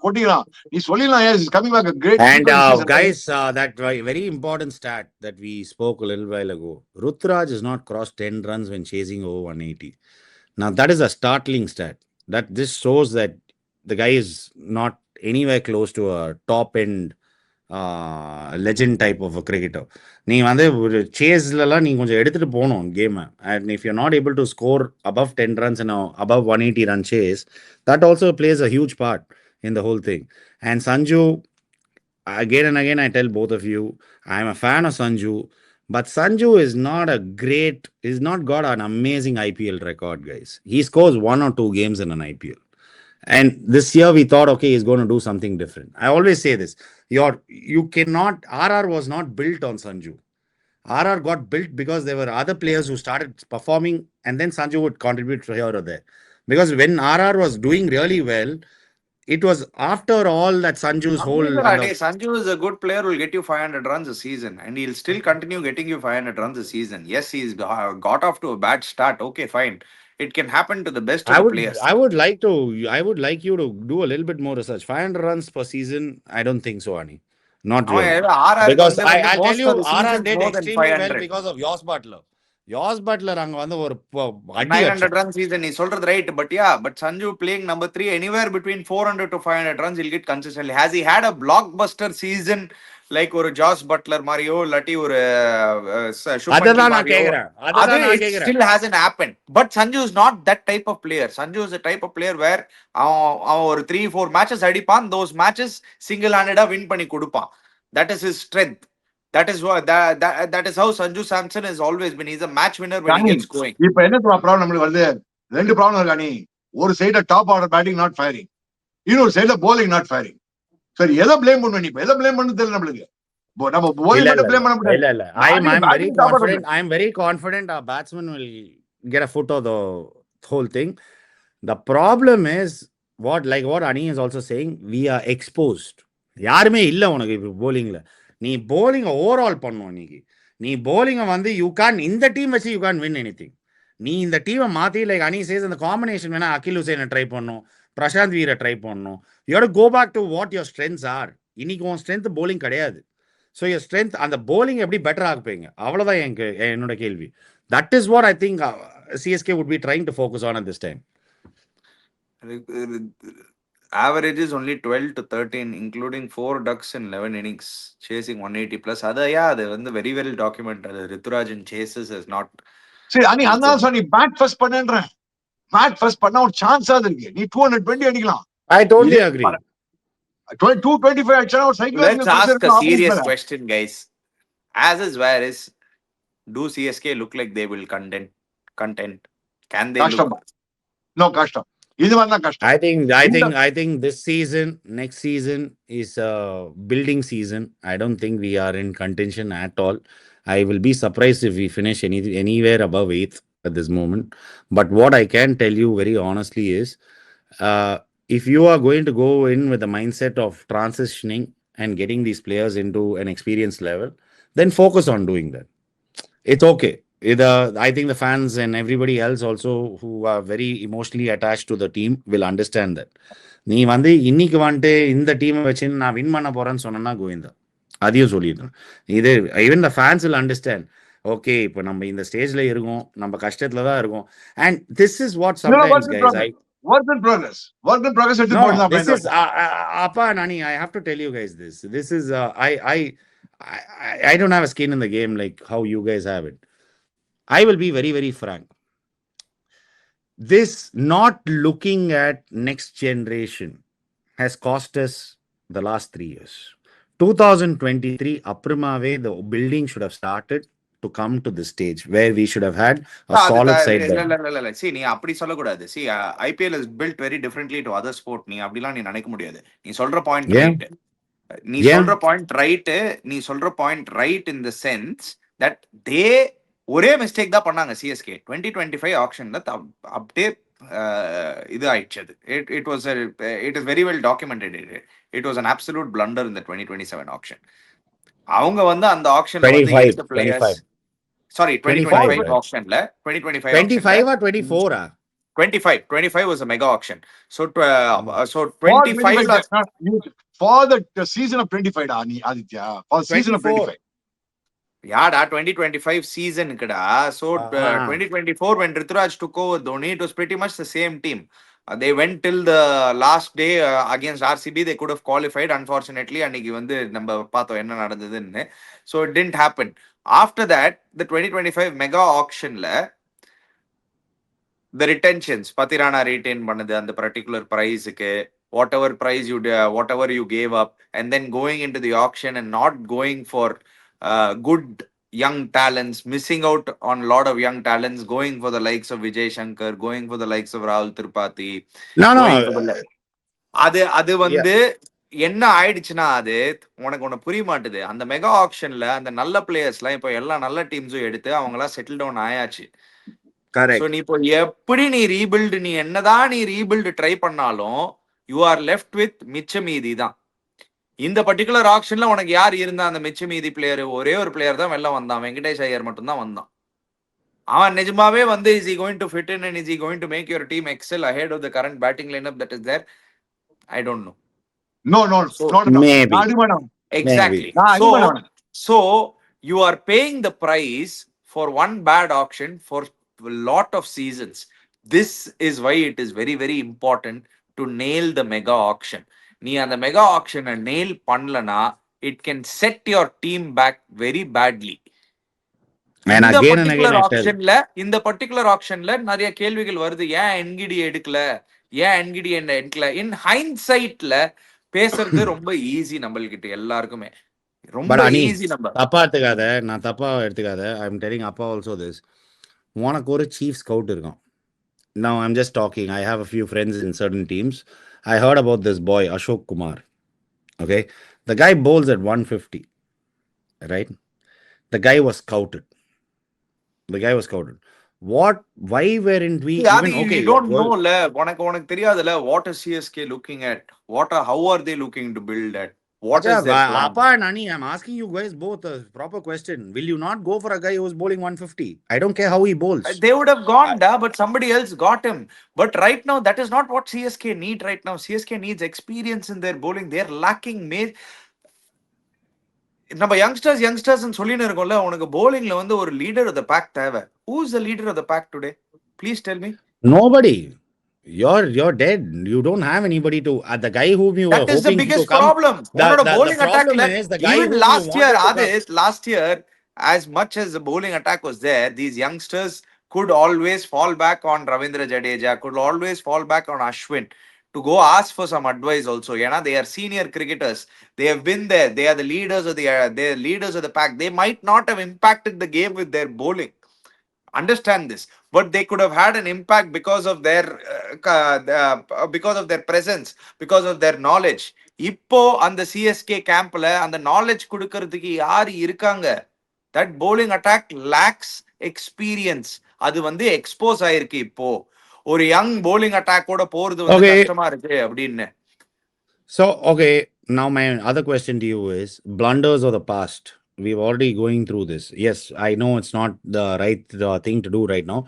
கொட்டிக்கலாம். நீ சொல்லிடலாம், yes, is coming back a great. And guys, that very important stat that we spoke a little while ago. Ruturaj has not crossed 10 runs when chasing over 180. Now that is a startling stat. That this shows that the guy is not anywhere close to a top end legend type of a cricketer. நீ வந்து ஒரு சேஸ்லலாம் நீ கொஞ்சம் எடுத்துட்டு போகணும் கேமை. And if you not able to score above 10 runs in above 180 run chase, that also plays a huge part in the whole thing. And Sanju, again and again I tell both of you, I am a fan of Sanju, but Sanju is not got an amazing IPL record, guys. He scores 1 or 2 games in an IPL. And this year we thought, okay, he's going to do something different. I always say this. You cannot, RR was not built on Sanju. RR got built because there were other players who started performing and then Sanju would contribute here or there. Because when RR was doing really well, it was after all that Sanju's whole... Sanju is a good player who will get you 500 runs a season and he'll still continue getting you 500 runs a season. Yes, he's got off to a bad start. Okay, fine. It can happen to the best of the players. I would like you to do a little bit more research. 500 runs per season, I don't think so, Ani. Not really. Because I'll tell you, RR did extremely well because of Jos Buttler. Jos Buttler அங்க வந்து ஒரு 900 run season நீ சொல்றது right. But yeah, but Sanju playing number 3, anywhere between 400 to 500 runs he'll get consistently. Has he had a blockbuster season like ஒரு Jos Buttler மாதிரியோ இல்லாட்டி ஒரு அததான் நான் கேக்குறேன். still hasn't happened. But Sanju is not that type of player. Sanju is a type of player where அவன் ஒரு 3-4 matches அடிப்பான். those matches single handed win பண்ணி கொடுப்பான். That is his strength. That is what that is how Sanju Samson has always been. He's a match winner when he gets going. இப்போ என்ன problem நமக்கு வருது? 2 problem இருக்கு. நீ ஒரு சைடுல top order batting not firing, இன்னொரு சைடுல bowling நாட் ஃபயரிங். சரி, எதை ப்ளேம் பண்ணுவ நீ? எதை ப்ளேம் பண்ணு தெரியல நம்மளுக்கு. நம்ம bowling மட்டும் ப்ளேம் பண்ண முடியாது. இல்ல I am very confident our batsman will get a foot of the whole thing. The problem is what Ani is also saying, we are exposed. யாருமே இல்ல உனக்கு இப்போ bowlingல. நீ bowling ஓவரால் பண்ணுவோம். நீ bowling வந்து you can't, இந்த டீம் வச்சு you can't win anything. நீ இந்த டீமை மாத்தி like Ani says அந்த காம்பினேஷன் வேணா அகில் ஹுசேனை ட்ரை பண்ணும், பிரசாந்த் வீரை ட்ரை பண்ணும். You have to go back to what your strengths are. இன்னைக்கு உன் ஸ்ட்ரென்த் bowling கிடையாது. ஸோ your strength அந்த bowling எப்படி பெட்டர் ஆக்குப்பீங்க அவ்வளோதான் என்னோட கேள்வி. That is what I think CSK would be trying to focus on at this time. Average is only 12 to 13, including 4 ducks in 11 innings, chasing 180 plus. அது வந்து very well documented. Ruturaj in chases is not. சரி அனி அதான் சொன்னி bad first பண்ணுன்றேன். Bad first பண்ணா ஒரு chance இருக்கு. நீ 220 அடிக்கலாம். I totally agree. 225 அடிச்சா ஒரு cycle. Let's ask a serious question, guys. As is where is, do CSK look like they will content? Can they look? No, கஷ்டம். இது வந்து கஷ்டம். I think this season, next season is a building season. I don't think we are in contention at all. I will be surprised if we finish anywhere above 8th at this moment. But what I can tell you very honestly is, if you are going to go in with the mindset of transitioning and getting these players into an experience level, then focus on doing that. It's okay. I think the fans and everybody else also who are very emotionally attached to the team will understand that. நீ வந்து இன்னைக்கு வந்துட்டு இந்த டீமை வச்சு நான் win பண்ண போறேன்னு சொன்னா கோவிந்தா அதையும் சொல்லிடுறேன். இது even the fans will understand. Okay இப்போ நம்ம இந்த ஸ்டேஜ்ல இருக்கோம், நம்ம கஷ்டத்துல தான் இருக்கோம். And this is what sometimes guys work in progress no, this is appa nani I have to tell you guys this is I don't have a skin in the game like how you guys have it. I will be very very frank. This not looking at next generation has cost us the last 3 years. 2023 aprumave the building should have started to come to this stage where we should have had a solid side. See, நீ அப்படி சொல்லக்கூடாது. See, IPL is built very differently to other sport. நீ அப்படிலாம் நீ நினைக்க முடியாது. நீ சொல்ற பாயிண்ட் ரைட். நீ சொல்ற point right in the sense that they ஒரே மிஸ்டேக் தான் பண்ணாங்க. CSK 2025 ஆக்ஷன்ல அப்படியே இது ஆயிடுச்சு. It is very well documented. It was an absolute blunder in the 2027 auction. அவங்க வந்து அந்த ஆக்ஷன்ல வந்து எடுத்த players sorry 2025 auctionல 25 or 24 25 was a mega auction. So 25 for the season of 25 da ani Aditya for season of 25 யாடா 2025 season kuda. So 2024 when Ruturaj took over Dhoni, it was pretty much the same team. They went till the last day against RCB. They could have qualified. Unfortunately அன்னைக்கு வந்து நம்ம பார்த்தோம் என்ன நடந்ததுன்னு. So it didn't happen. After that the 2025 mega auctionல the retentions Patirana retain பண்ணது அந்த particular priceக்கு whatever price whatever you gave up, and then going into the auction and not going for good young talents, missing out on a lot of young talents, going for the likes of Vijay Shankar, going for the likes of Rahul Tripathi. அது வந்து என்ன ஆயிடுச்சுன்னா அது உனக்கு ஒண்ணு புரிய மாட்டுது. அந்த மெகா ஆக்ஷன்ல அந்த நல்ல பிளேயர்ஸ்லாம் இப்போ எல்லா நல்ல டீம்ஸும் எடுத்து அவங்க எல்லாம் செட்டில் டவுன் ஆயாச்சு. நீ இப்போ எப்படி நீ என்னதான் ரீபில்ட் ட்ரை பண்ணாலும் யூ ஆர் லெஃப்ட் வித் மிச்ச மீதி தான். இந்த பர்டிகுலர் ஆக்ஷன்ல உனக்கு யார் இருந்தா அந்த மிச்ச மீதி பிளேயர்? ஒரே ஒரு பிளேயர் தான் வெளில வந்தான், வெங்கடேஷ் ஐயர் மட்டும் தான் வந்தான். அவன் நிஜமாவே வந்து is he going to fit in and is he going to make your team excel ahead of the current batting lineup that is there? I don't know. No, so, not maybe. Exactly. So you are paying the price for one bad auction for a lot of seasons. This is why it is very very important to nail the mega auction. நீ அந்த mega ஆக்ஷனை nail பண்ணலனா it can set your team back very badly. இந்த particular ஆக்ஷன்ல நிறைய கேள்விகள் வருது. ஏன் Ngidi எடுக்கல, ஏன் என்கிடி என்ன எடுக்கல? இன் ஹைண்ட்சைட்ல பேசுறது ரொம்ப ஈஸி நம்மள்கிட்ட எல்லாருக்குமே, ரொம்ப ஈஸி. நம்ம நான் தப்பா எடுத்துக்காத. ஐ அம் டெல்லிங் அப்பா ஆல்சோ திஸ். உனக்கு ஒரு சீஃப் ஸ்கவுட் இருக்கும். Now I'm just talking. I have a few friends in certain teams. I heard about this boy Ashok Kumar. Okay, the guy bowls at 150. Right, the guy was scouted. What? Why weren't we even okay? You don't know la. உனக்கு தெரியாதுல. What is CSK looking at? How are they looking to build at? What is their plan? Appa Nani, I'm asking you guys both a proper question. Will you not go for a guy who's bowling 150? I don't care how he bowls. They would have gone but somebody else got him. But right now, that is not what CSK need right now. CSK needs experience in their bowling. They're lacking நம்ம youngsters சொல்லின்னு இருக்கோம்ல, உனக்கு bowlingல வந்து ஒரு leader of the back தேவை. Who is the leader of the pack today? Please tell me. Nobody. You're dead. You don't have anybody to the guy whom you were That is the hoping to biggest come. problem. உன்னோட The bowling problem attackல is the guy even whom you last year, wanted to come. last year, as much as the bowling attack was there, these youngsters could always fall back on Ravindra Jadeja, could always fall back on Ashwin to go ask for some advice also. They are senior cricketers. They have been there. They are the leaders of they are leaders of the pack. They might not have impacted the game with their bowling. Understand this, but they could have had an impact because of their presence, because of their knowledge. இப்போ அந்த CSK கேம்ப்ல அந்த knowledge கொடுக்கிறதுக்கு யாரு இருக்காங்க? That bowling attack lacks experience. அது வந்து expose ஆயிருக்கு. இப்போ ஒரு யங் bowling attack ஓட போறது வந்து கஷ்டமா இருக்கு அப்படின்னு. So okay, now my other question to you is blunders of the past. We've already going through this. Yes, I know it's not the right thing to do right now.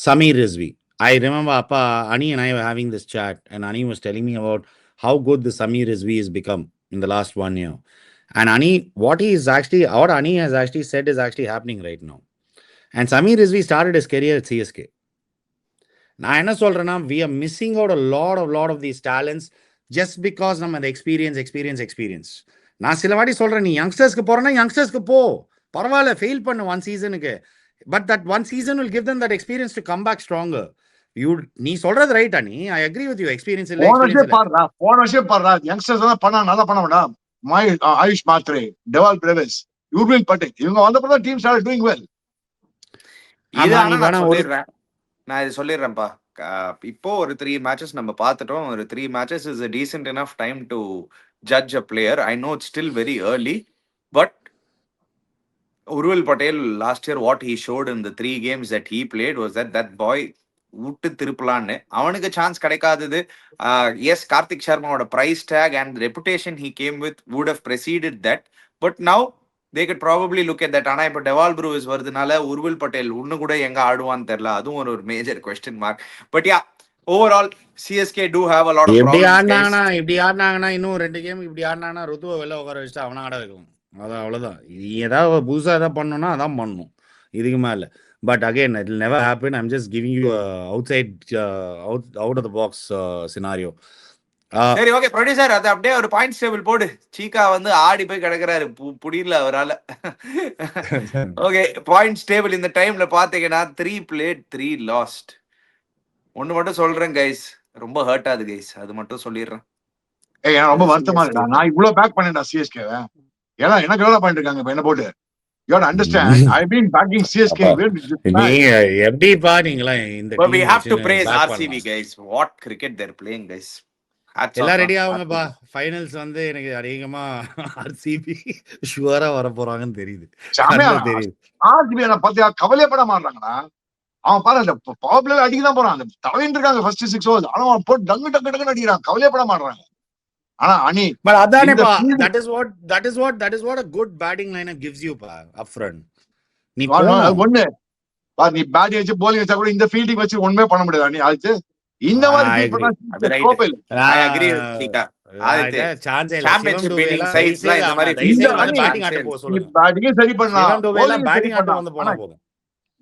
Samir Rizvi. I remember Appa, Ani and I were having this chat, and Ani was telling me about how good the Samir Rizvi has become in the last 1 year. And Ani, what Ani has actually said is actually happening right now. And Samir Rizvi started his career at CSK. நான் என்ன சொல்றேன்னா, we are missing out a lot of these talents just because நம்ம அந்த experience. நான் சில வாட்டி சொல்றேன், நீ யங்ஸ்டர்ஸ்க்கு போறேன்னா யங்ஸ்டர்ஸ்க்கு போ, பரவாயில்ல, ஃபெயில் பண்ணு 1 சீசனுக்கு. But that 1 season will give them that experience to come back stronger. நீ சொல்றது ரைட் அனி, I agree with you. Experience இல்ல, போன வருஷம் பாடுறா யங்ஸ்டர்ஸ் எல்லாம் பண்ணா நல்லா பண்ண வேண்டாம். ஆயுஷ் மாத்ரே, டெவால் பிரேவிஸ், யூர்வில் பட்டேல், இவங்க வந்தப்பதான் டீம் ஸ்டார்ட் டூயிங் வெல். நான் இது சொல்லிடுறேன்ப்பா. இப்போ ஒரு 3 மேட்சஸ் நம்ம பார்த்துட்டோம். ஒரு 3 matches is a decent enough time to judge a player. I know it's still very early, but Urvil Patel last year, what he showed in the 3 games that he played was that boy விட்டு திருப்பலான்னு அவனுக்கு chance கிடைக்காதது. Yes, Karthik சர்மாவோட price tag and reputation he came with would have preceded that, but now they could probably look at that. ஆனா இப்ப Dewald Brevis வருதுனால Urvil Patel ஒன்னு கூட எங்க ஆடுவான்னு தெரியல. அதுவும் ஒரு major question mark. But yeah, overall CSK do have a lot of problems. இப்படி ஆடினாங்கன்னா இன்னும் 2 கேம் இப்படி ஆடினாங்கன்னா ருத்துவை வெளில உட்கார வச்சுட்டு அவனை ஆட வைக்கும். அவ்வளவுதான். ஏதாவது புதுசா ஏதாவது பண்ணணும்னா அதான் பண்ணணும், இதுக்கு மேல. But again, it will never happen. I'm just giving you a out of the box scenario. சரி, ஓகே ப்ரொடியூசர், அது அப்படியே ஒரு பாயிண்ட்ஸ் டேபிள் போடு. சீக்கா வந்து ஆடி போய் கிடக்குறாரு, புடியில அவரால. ஓகே, பாயிண்ட்ஸ் டேபிள் இந்த டைம்ல பாத்தீங்கன்னா 3 played 3 lost. ஒண்ணு மட்டும் சொல்றேன் கைஸ், ரொம்ப ஹர்ட் ஆகுது கைஸ், அது மட்டும் சொல்லிடுறேன். ரொம்ப வருத்தமா இருக்கா. நான் இவ்வளவு பேக் பண்ணேன்டா CSK. ஏன்னா எனக்கு எவ்வளவு பாயிண்ட் இருக்காங்க இப்ப என்ன போட்டு. You have to understand, I've been backing CSK. எப்படிப்பா நீங்களா இந்த But we have to praise RCB guys. What cricket they're playing guys. எல்லாம் ரெடி ஆகுங்கப்பா. ஃபைனல்ஸ் வந்து எனக்கு அதிகமா RCB ஷுவரா வர போறாங்கன்னு தெரியுது. RCB பத்தியா கவலைப்பட மாட்டாங்கடா. அவன் பாரு அந்த பவர் பிளேல அடிக்கதான் போறான். தவின்னு இருக்காங்க ஃபர்ஸ்ட் 6 ஓவர்ஸ். ஆனா அவன் போட்டு டங்கு டங்கு டங்குன்னு அடிக்கிறான். கவலைப்பட மாட்டாங்க. ஆனா அனி but அதானேப்பா, that is what a good batting lineup gives you pa upfront. நீ ஒண்ணு நீ பேட்டிங் வச்சு bowling வச்சா கூட இந்த ஃபீல்டிங் வச்சு ஒண்ணுமே பண்ண முடியாது அனி. அது இந்த மாதிரி ஃபீல் பண்ணா ஸ்கோப் இல்ல. I agree with Cheeka. அது சான்ஸ் இல்ல. சாம்பியன்ஷிப் வின்னிங் சைட்ஸ்ல இந்த மாதிரி பேட்டிங் ஆட்ட போக சொல்லுங்க. நீ பேட்டிங் சரி பண்ணலாம், பேட்டிங் ஆட்ட வந்து போனா போதும்.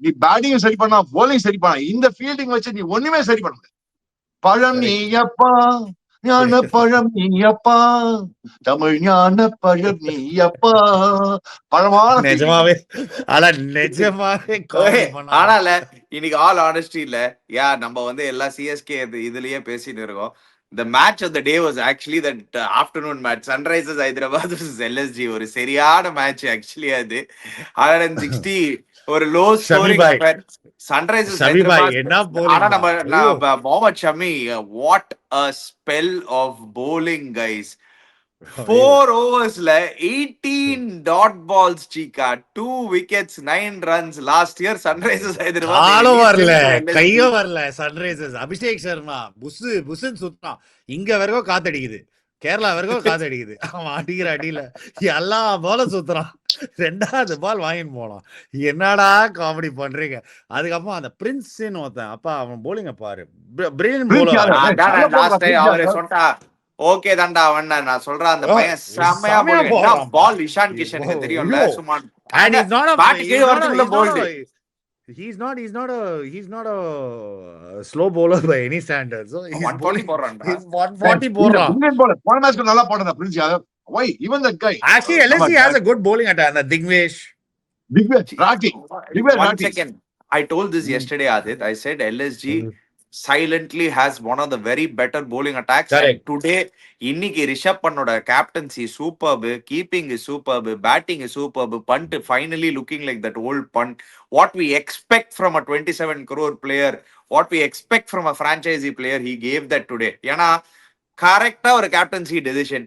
நீ பேட்டிங் சரி பண்ணா, bowling சரி பண்ணா, இந்த ஃபீல்டிங் வச்சு நீ ஒண்ணுமே சரி பண்ண முடியாது. பழம் நீயப்பா, ஞான பழம் நீயப்பா, தமிழ் ஞான பழம் நீயப்பா. பழமான நிஜமாவே நிஜமாவே ஆனால இன்னைக்கு ஆல் ஆனஸ்டி இல்ல, நம்ம வந்து எல்லா CSK இதுலயே பேசிட்டு இருக்கோம். The match of the day was actually that afternoon match, Sunrisers Hyderabad versus LSG. ஒரு சரியான மேட்ச் ஆக்சுவலி. அது 160 ஒரு low scoring affair. Sunrisers Hyderabad என்ன bowling. ஆனா நம்ம Mohammed Shami, what a spell of bowling guys. 4 overs 18 dot balls Cheeka, 2 wickets, 9 runs. Last year Sunrisers Hyderabad கையோ வரல. Sunrisers Abhishek Sharma புசுன்னு சுத்தான். இங்க வரைக்கும் காத்தடிக்குது, கேரளா வரைக்கும் காத்தடிக்குது. அவன் அடிக்கிற அடியில எல்லா பாலும் சுத்துறான். 2வது பால் வாங்கின்னு போனான். என்னடா காமெடி பண்றீங்க. அதுக்கப்புறம் அந்த பிரின்ஸ்ன்னு ஒருத்தன், அப்பா அவன் போலிங்க பாரு, பிரில்லியன்ட் போலர். அவரே சொன்னா ஓகே தான்டா அவன் நான் சொல்றேன் அந்த பையன் செம்மையா செமையா போலிங் என்ன போடுறான்ப்பா. பால் இஷான் கிஷனுக்கு தெரியும்ல ஐயோ. சும்மா And he's not a bad கீழ வரதுக்குள்ள he's not bowled a he's not a slow bowler by any standard. So he's 140 bowling. போடுறான்டா He's 140 இந்த போடுறான். பிரில்லியன்ட் பாலர் போன மேட்ச்க்கு நல்லா போடுறா Prince Yadav. Why even that guy? Actually, LSG has a good bowling attack. The Digvesh. Digvesh Rathi. Digvesh one Rathi. second I told this yesterday Adit I said LSG silently has one of the very better bowling attacks Correct. and today இன்னைக்கு Rishabh பண்ணோட captaincy superb keeping is superb batting is superb punt finally looking like that old punt what we expect from a 27 crore player what we expect from a franchisee player he gave that today ஏன்னா கரெக்டா ஒரு captaincy decision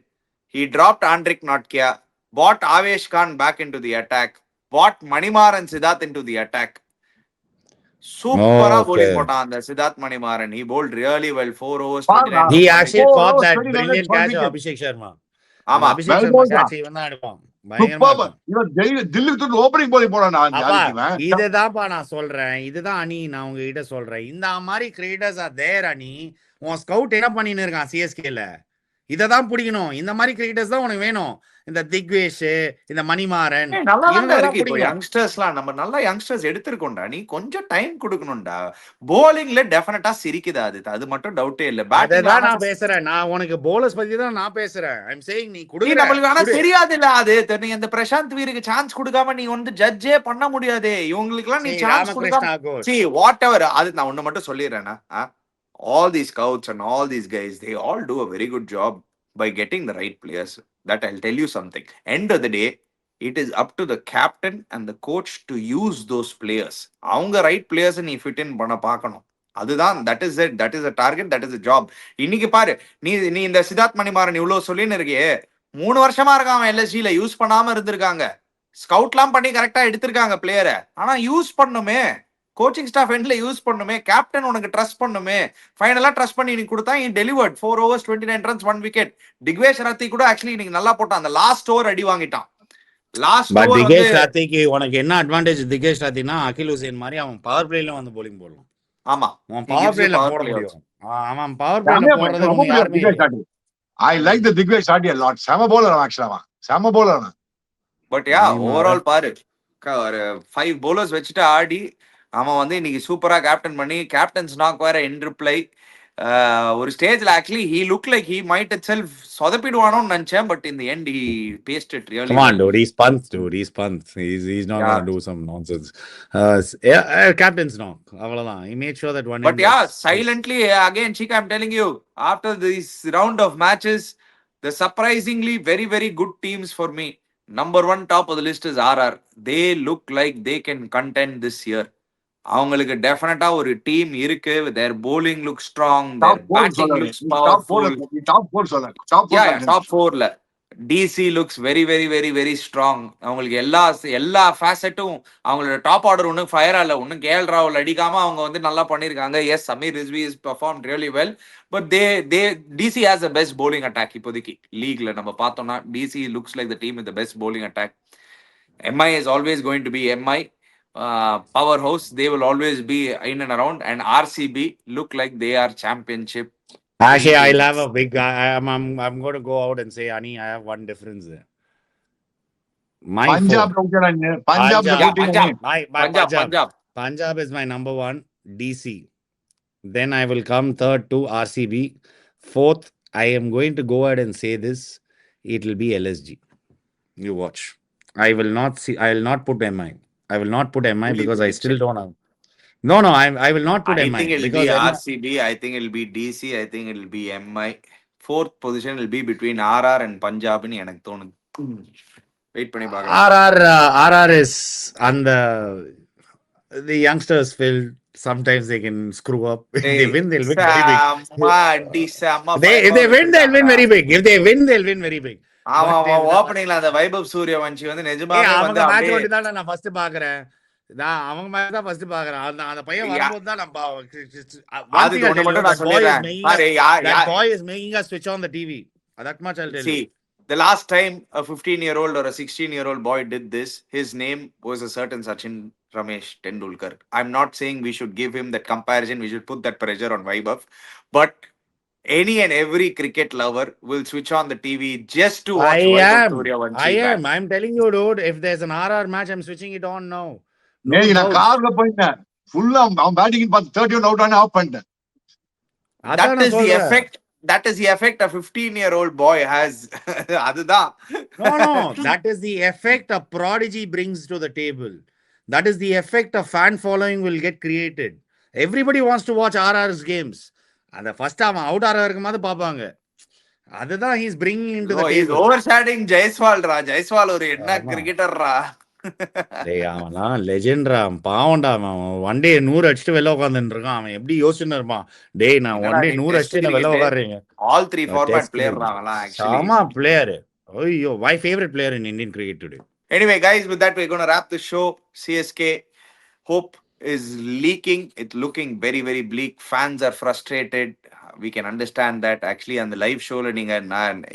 he dropped Andrik Notkia brought Avesh Khan back into the attack brought Manimaran Siddharth into the attack சூப்பரா bowling போட்டான் அந்த Siddharth Manimaran he bowled really well 4 overs 29 He runs actually 4 caught overs, that 29 brilliant runs, catch of wicket. Abhishek Sharma. ஆமா Abhishek Well Sharma bowled catch இவன் தான் எடுப்பான். பயங்கரமா super. இருக்கும். இவன் தில்லுக்கு தூக்கி ஓப்பனிங் போலிங் போடானா அந்த அப்பா அணிக்கு இவன். இதுதான்ப்பா நான் சொல்றேன். இதுதான் அணி நான் உங்ககிட்ட சொல்றேன். இந்த மாதிரி கிரியேட்டர்ஸ் ஆர் தேர் அணி. உன் ஸ்கவுட் என்ன பண்ணின்னு இருக்கான் சிஎஸ்கேல? இததான் பிடிக்கணும். இந்த மாதிரி கிரிக்கெட்டர்ஸ் தான் உனக்கு வேணும். இந்த திக்வேஷ், இந்த மணிமாறன் நல்லா இவங்க தான் இருக்கு இப்போ பிடிக்கணும். யங்ஸ்டர்ஸ்லாம் நம்ம நல்ல யங்ஸ்டர்ஸ் எடுத்திருக்கோம்டா நீ கொஞ்சம் டைம் கொடுக்கணும்டா போலிங்ல டெஃபினட்டா சிரிக்குதா அது மட்டும் டவுட்டே இல்ல அததான் நான் பேசுறேன். நான் உனக்கு போலர்ஸ் பத்தி தான் நான் பேசுறேன். ஐம் சேயிங் நீ குடுக்குற நம்மளுக்கு ஆனா தெரியாது இல்ல அது நீ அந்த பிரசாந்த் வீருக்கு சான்ஸ் கொடுக்காம நீ வந்து ஜட்ஜே பண்ண முடியாது இவங்களுக்கு எல்லாம் நீ சான்ஸ் கொடுக்காம see whatever அது நான் ஒண்ணு மட்டும் சொல்லிடுறேன்னா all these scouts and all these guys they all do a very good job by getting the right players that I'll tell you something end of the day it is up to the captain and the coach to use those players அவங்க right players நீ fit in பண்ண பார்க்கணும் அதுதான் that is it that is a target that is a job இன்னைக்கு பாரு நீ இந்த சித்தார்த் மணிமாறன் இவ்வளவு சொல்லின்னு இருக்கியே 3 வருஷமா இருக்கான் அவன் எல்எஸ்ஜில யூஸ் பண்ணாம இருந்திருக்காங்க ஸ்கவுட்லாம் பண்ணி கரெக்டா எடுத்திருக்காங்க பிளேயரை ஆனா யூஸ் பண்ணுமே கோச்சிங் ஸ்டாஃப் எண்ட்ல யூஸ் பண்ணுமே கேப்டன் உனக்கு ட்ரஸ்ட் பண்ணுமே ஃபைனலா ட்ரஸ்ட் பண்ணி நீ கொடுத்தா in delivered 4 overs 29 runs 1 wicket Digvesh Rathi கூட ஆக்சுவலி இன்னைக்கு நல்லா போட்டான் அந்த லாஸ்ட் ஓவர் அடி வாங்கிட்டான் லாஸ்ட் ஓவர் திகேஷ் ராத்திக்கு உனக்கு என்ன அட்வான்டேஜ் திகேஷ் ராத்தினா அகில் ஹுசேன் மாதிரி அவன் பவர் பிளேல வந்து bowling போடலாம் ஆமா அவன் பவர் பிளேல போட முடியும் அவன் பவர் பிளேல போடுறதுக்கு யாருமே இல்ல I like the Digvesh Rathi a lot. Sama bowler actually. Sama bowler. But yeah overall பாரு ஒரு 5 bowlers வச்சுட்டு ஆடி அவன் வந்து இன்னைக்கு சூப்பரா கேப்டன் பண்ணி கேப்டன்ஸ் நாக் வேற இன் ரிப்ளை ஒரு ஸ்டேஜ்ல actually he look like he might it self சொதப்பிடுவானோன்னு நினைச்சேன் but in the end he paced it really come on dude he's punts he's not going to do some nonsense captain's knock அவ்வளவுதான் he made sure that one but yeah silently again Cheeka I'm telling you after this round of matches the surprisingly very very good teams for me number 1 top of the list is RR they look like they can contend this year அவங்களுக்கு டெஃபினட்டா ஒரு team இருக்கு their bowling looks strong their batting looks powerful top 4ல DC looks very very very very strong அவங்களுக்கு எல்லா ஃபேசட்டும் அவங்களோட top order ஒன்னும் fire ஆல ஒன்னும் கேஎல் ராகுல் அடிக்காம அவங்க வந்து நல்லா பண்ணிருக்காங்க yes Sameer Rizvi is performed really well but they DC has the best bowling attack இப்போதைக்கு லீக்ல நம்ம பார்த்தோம்னா DC looks like the team with the best bowling attack MI is always going to be MI powerhouse they will always be in and around and RCB look like they are championship actually I'll have a big I'm going to go out and say Ani I have one difference there Punjab is my number 1 DC then I will come third to RCB fourth I am going to go ahead and say this it will be LSG you watch I will not put MI I will not put MI because I still don't have. No, I will not put MI. I think it will because be RCB. I think it will be DC. I think it will be MI. Fourth position will be between RR and Punjab. எனக்கு தோணுது. Wait பண்ணி பார்க்கலாம். RR is on the youngsters feel sometimes they can screw up. If they win, they'll win very big. If they win, they'll win very big. If they win, they'll win very big. ஓப்பனிங்ல அந்த வைபவ் சூரியவன்ஷி வந்து நிஜமாவே வந்து match ஓடி தான் நான் first பாக்குறேன் அவங்க match தான் ஃபர்ஸ்ட் பாக்குறேன் அந்த பையன் வரும்போது தான் நம்ம அது ஒண்ணு மட்டும் நான் சொல்லிறேன் that boy is making us switch on the TV that much I'll tell you the last time a 15-year-old or a 16-year-old boy did this his name was a certain Sachin Ramesh Tendulkar I'm not saying we should give him that comparison we should put that pressure on Vaibhav but any and every cricket lover will switch on the TV just to watch I Vaibhav am. Suryavanshi bat. I'm telling you, dude. If there's an RR match, I'm switching it on now. No நேத்து நான் doubts. கார்ல போயிட்டேன் ஃபுல்லா அவன் batting பார்த்து 31 out Aney of பண்ணிட்டேன். அதான் That நான் is the சொல்றேன். effect. That is the effect a 15-year-old boy has. அதுதான். No. That is the effect a prodigy brings to the table. That is the effect a fan following will get created. Everybody wants to watch RR's games. அந்த first அவன் out ஆற இருக்கும்போது பார்ப்பாங்க. அதுதான் he's bringing into the He's table. overshadowing Jaiswal raw. Jaiswal ஒரு என்ன ஆமா. கிரிக்கெட்டர்ரா. டேய் அவன்லாம் லெஜெண்ட்ரா பாவம்டா அவன் ஒன் டே 100 அடிச்சுட்டு வெளில உட்காந்துட்டு இருக்கான். அவன் எப்படி யோசிச்சுன்னு இருப்பான், டேய் நான் ஒன் டே 100 அடிச்சுட்டு என்ன வெளில உட்காடுறீங்க. All three format Test player cricket. ராங்கலாம் actually. Sama player. ஐயோ, my favorite player in Indian cricket today. Anyway, guys, with that, we're going to wrap the show. CSK hope is leaking. It's looking very, very bleak. Fans are frustrated. We can understand that. Actually, on the live show,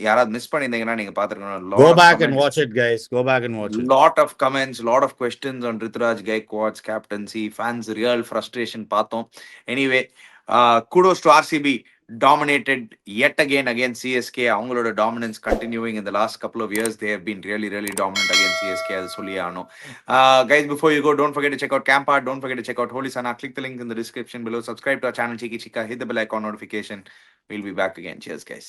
யாராவது miss பண்ணிருந்தீங்கன்னா நீங்க பாத்துருக்கணும். Go back and watch it, guys. Go back and watch it. Lot of comments, lot of questions on Ruturaj Gaikwad's captaincy. Fans real frustration பார்த்தோம். Anyway, kudos to RCB. Dominated yet again against CSK. அவங்களோட dominance continuing in the last couple of years. They have been really, really dominant against CSK. அது சொல்லியே ஆனோம். Guys, before you go, don't forget to check out Campa. Don't forget to check out Holy Sana. Click the link in the description below. Subscribe to our channel, Cheeka. Hit the bell icon notification. We'll be back again. Cheers, guys.